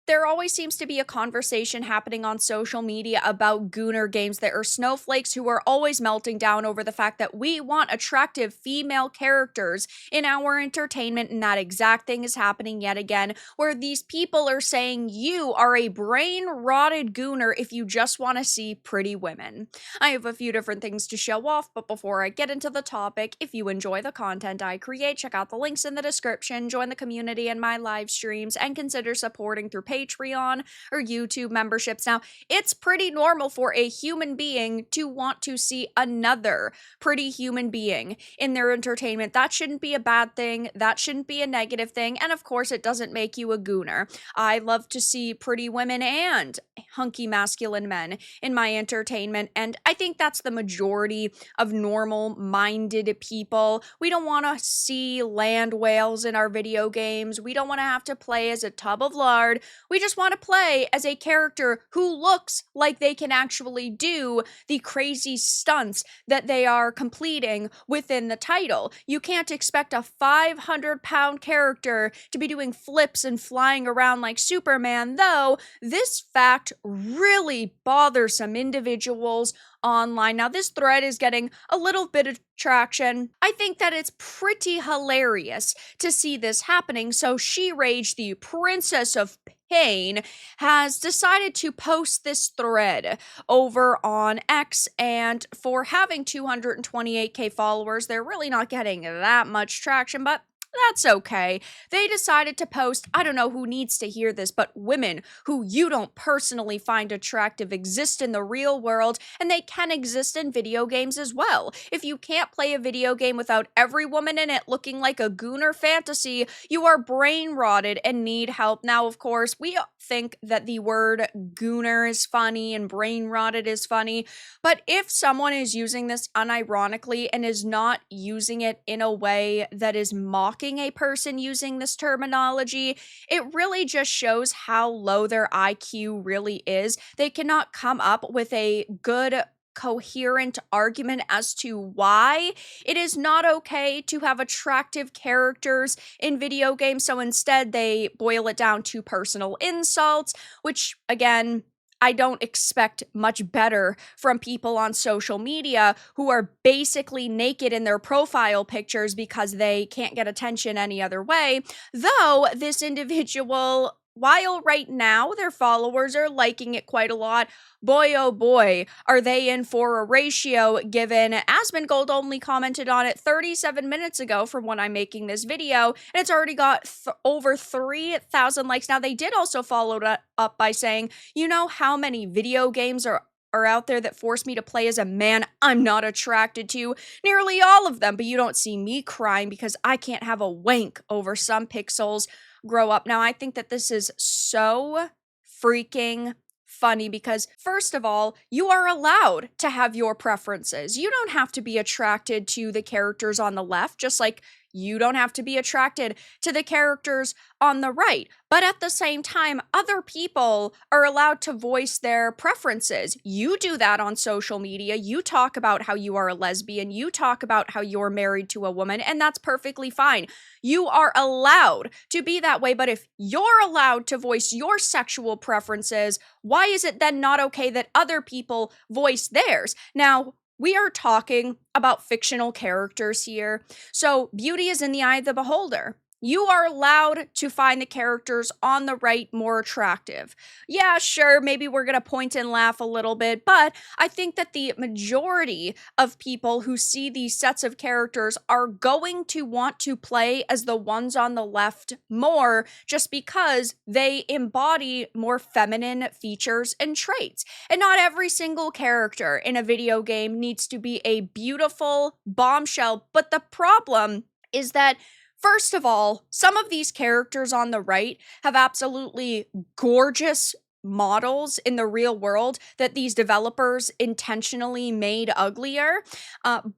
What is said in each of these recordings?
There always seems to be a conversation happening on social media about Gooner games. There are snowflakes who are always melting down over the fact that we want attractive female characters in our entertainment, and that exact thing is happening yet again, where these people are saying you are a brain-rotted Gooner if you just want to see pretty women. I have a few different things to show off, but before I get into the topic, if you enjoy the content I create, check out the links in the description, join the community in my live streams, and consider supporting through Patreon or YouTube memberships. Now, it's pretty normal for a human being to want to see another pretty human being in their entertainment. That shouldn't be a bad thing. That shouldn't be a negative thing. And of course, it doesn't make you a Gooner. I love to see pretty women and hunky masculine men in my entertainment, and I think that's the majority of normal-minded people. We don't want to see land whales in our video games. We don't want to have to play as a tub of lard. We just want to play as a character who looks like they can actually do the crazy stunts that they are completing within the title. You can't expect a 500-pound character to be doing flips and flying around like Superman, though this fact really bothers some individuals online. Now, this thread is getting a little bit of traction. I think that it's pretty hilarious to see this happening. So She Rage, the Princess of Pain, has decided to post this thread over on X, and for having 228k followers, they're really not getting that much traction, but that's okay. They decided to post, I don't know who needs to hear this, but women who you don't personally find attractive exist in the real world, and they can exist in video games as well. If you can't play a video game without every woman in it looking like a Gooner fantasy, you are brain rotted and need help. Now, of course, we think that the word Gooner is funny and brain rotted is funny, but if someone is using this unironically and is not using it in a way that is mocking a person using this terminology, it really just shows how low their IQ really is. They cannot come up with a good coherent argument as to why it is not okay to have attractive characters in video games. So instead, they boil it down to personal insults, which, again, I don't expect much better from people on social media who are basically naked in their profile pictures because they can't get attention any other way. Though this individual, while right now their followers are liking it quite a lot, boy oh boy, are they in for a ratio, given Asmongold only commented on it 37 minutes ago from when I'm making this video, and it's already got over 3,000 likes. Now, they did also follow it up by saying, you know how many video games are out there that force me to play as a man I'm not attracted to? Nearly all of them, but you don't see me crying because I can't have a wank over some pixels grow up. Now, I think that this is so freaking funny because, first of all, you are allowed to have your preferences. You don't have to be attracted to the characters on the left, just like you don't have to be attracted to the characters on the right. But at the same time, other people are allowed to voice their preferences. You do that on social media. You talk about how you are a lesbian. You talk about how you're married to a woman, and that's perfectly fine. You are allowed to be that way, but if you're allowed to voice your sexual preferences, why is it then not okay that other people voice theirs? Now, we are talking about fictional characters here, so beauty is in the eye of the beholder. You are allowed to find the characters on the right more attractive. Yeah, sure, maybe we're going to point and laugh a little bit, but I think that the majority of people who see these sets of characters are going to want to play as the ones on the left more, just because they embody more feminine features and traits. And not every single character in a video game needs to be a beautiful bombshell, but the problem is that, first of all, some of these characters on the right have absolutely gorgeous models in the real world that these developers intentionally made uglier.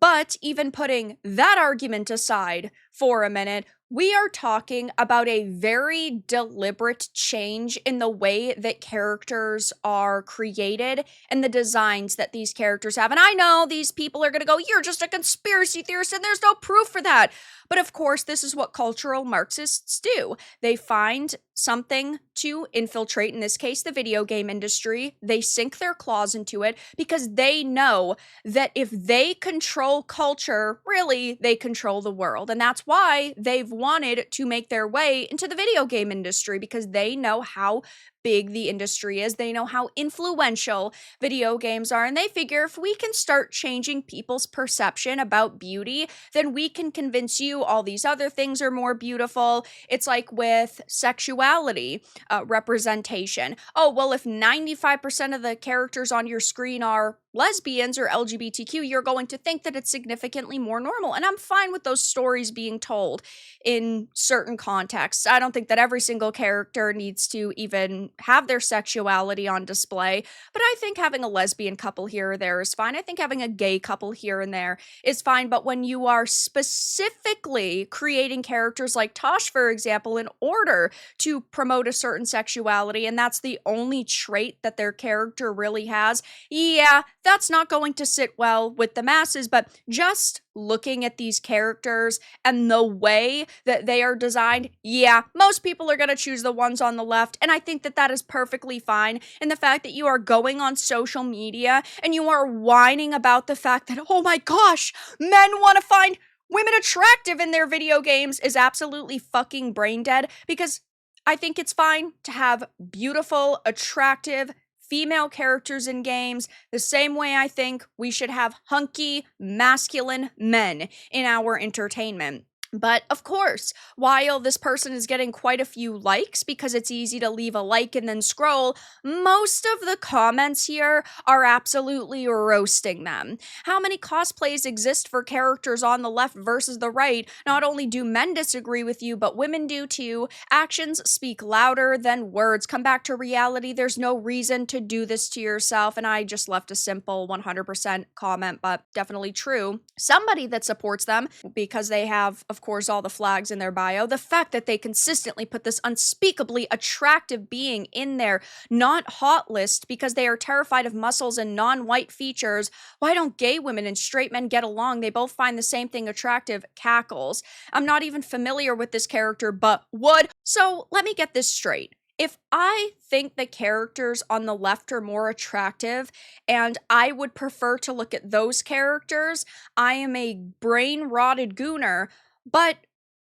But even putting that argument aside for a minute, we are talking about a very deliberate change in the way that characters are created and the designs that these characters have. And I know these people are going to go, you're just a conspiracy theorist and there's no proof for that. But of course, this is what cultural Marxists do. They find something to infiltrate, in this case, the video game industry. They sink their claws into it because they know that if they control culture, really, they control the world. And that's why they've wanted to make their way into the video game industry, because they know how big the industry is. They know how influential video games are. And they figure if we can start changing people's perception about beauty, then we can convince you all these other things are more beautiful. It's like with sexuality representation. Oh, well, if 95% of the characters on your screen are lesbians or LGBTQ, you're going to think that it's significantly more normal. And I'm fine with those stories being told in certain contexts. I don't think that every single character needs to even have their sexuality on display, but I think having a lesbian couple here or there is fine. I think having a gay couple here and there is fine. But when you are specifically creating characters like Taash, for example, in order to promote a certain sexuality, and that's the only trait that their character really has, yeah, that's not going to sit well with the masses. But just looking at these characters and the way that they are designed, yeah, most people are going to choose the ones on the left. And I think that that is perfectly fine. And the fact that you are going on social media and you are whining about the fact that, oh my gosh, men want to find women attractive in their video games is absolutely fucking brain dead, because I think it's fine to have beautiful, attractive female characters in games, the same way I think we should have hunky, masculine men in our entertainment. But of course, while this person is getting quite a few likes because it's easy to leave a like and then scroll, most of the comments here are absolutely roasting them. How many cosplays exist for characters on the left versus the right? Not only do men disagree with you, but women do too. Actions speak louder than words. Come back to reality. There's no reason to do this to yourself. And I just left a simple 100% comment, but definitely true. Somebody that supports them because they have, of course, all the flags in their bio. The fact that they consistently put this unspeakably attractive being in their not hot list because they are terrified of muscles and non-white features. Why don't gay women and straight men get along? They both find the same thing attractive. Cackles. I'm not even familiar with this character, but would. So let me get this straight. If I think the characters on the left are more attractive and I would prefer to look at those characters, I am a brain-rotted gooner. But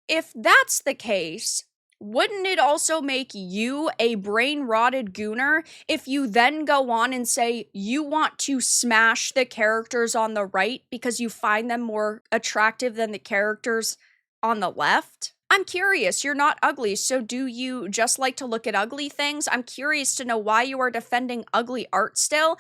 if that's the case, wouldn't it also make you a brain-rotted gooner if you then go on and say you want to smash the characters on the right because you find them more attractive than the characters on the left? I'm curious, you're not ugly, so do you just like to look at ugly things? I'm curious to know why you are defending ugly art still,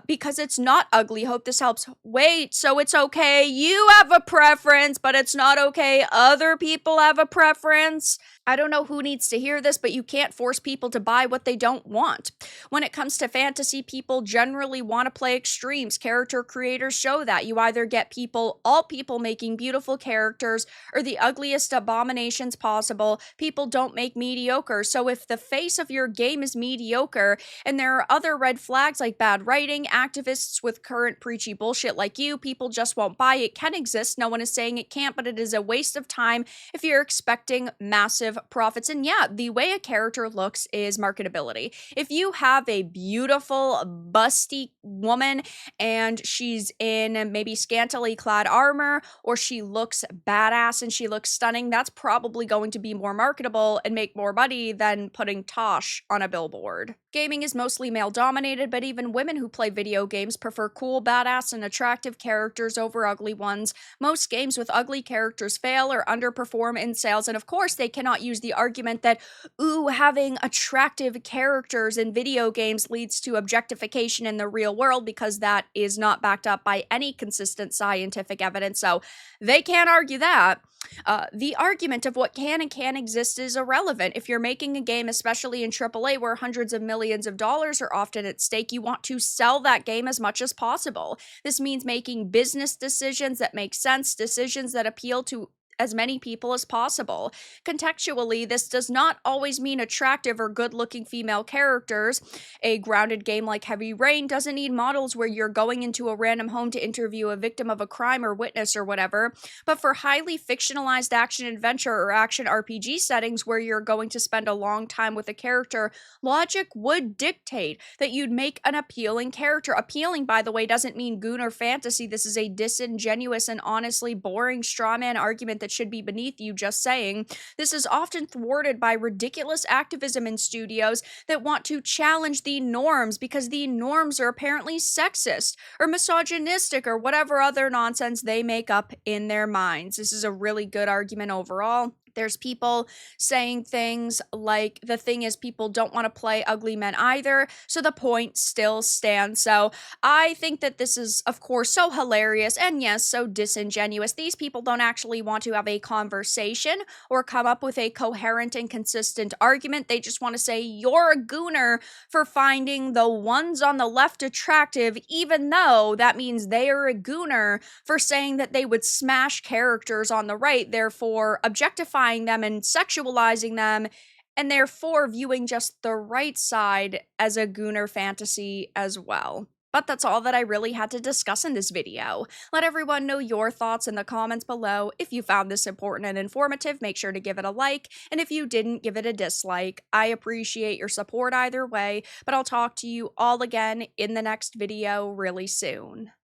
because it's not ugly. Hope this helps. Wait, so it's okay, you have a preference, but it's not okay other people have a preference? I don't know who needs to hear this, but you can't force people to buy what they don't want. When it comes to fantasy, people generally want to play extremes. Character creators show that. You either get all people making beautiful characters or the ugliest abominations possible. People don't make mediocre. So if the face of your game is mediocre and there are other red flags like bad writing, activists with current preachy bullshit like you, people just won't buy it. Can exist. No one is saying it can't, but it is a waste of time if you're expecting massive profits. And yeah, the way a character looks is marketability. If you have a beautiful, busty woman and she's in maybe scantily clad armor, or she looks badass and she looks stunning, that's probably going to be more marketable and make more money than putting Taash on a billboard. Gaming is mostly male dominated, but even women who play video games prefer cool, badass, and attractive characters over ugly ones. Most games with ugly characters fail or underperform in sales, and of course they cannot use the argument that, ooh, having attractive characters in video games leads to objectification in the real world, because that is not backed up by any consistent scientific evidence, so they can't argue that. The argument of what can and can't exist is irrelevant. If you're making a game, especially in AAA, where hundreds of millions of dollars are often at stake, you want to sell that game as much as possible. This means making business decisions that make sense, decisions that appeal to as many people as possible. Contextually, this does not always mean attractive or good looking female characters. A grounded game like Heavy Rain doesn't need models where you're going into a random home to interview a victim of a crime or witness or whatever, but for highly fictionalized action adventure or action RPG settings where you're going to spend a long time with a character, logic would dictate that you'd make an appealing character. Appealing, by the way, doesn't mean Gooner fantasy. This is a disingenuous and honestly boring straw man argument that should be beneath you, just saying. This is often thwarted by ridiculous activism in studios that want to challenge the norms because the norms are apparently sexist or misogynistic or whatever other nonsense they make up in their minds. This is a really good argument overall. There's people saying things like, the thing is, people don't want to play ugly men either, so the point still stands. So I think that this is, of course, so hilarious and yes, so disingenuous. These people don't actually want to have a conversation or come up with a coherent and consistent argument. They just want to say, you're a gooner for finding the ones on the left attractive, even though that means they are a gooner for saying that they would smash characters on the right, therefore objectifying them and sexualizing them, and therefore viewing just the right side as a gooner fantasy as well. But that's all that I really had to discuss in this video. Let everyone know your thoughts in the comments below. If you found this important and informative, make sure to give it a like, and if you didn't, give it a dislike. I appreciate your support either way, but I'll talk to you all again in the next video really soon.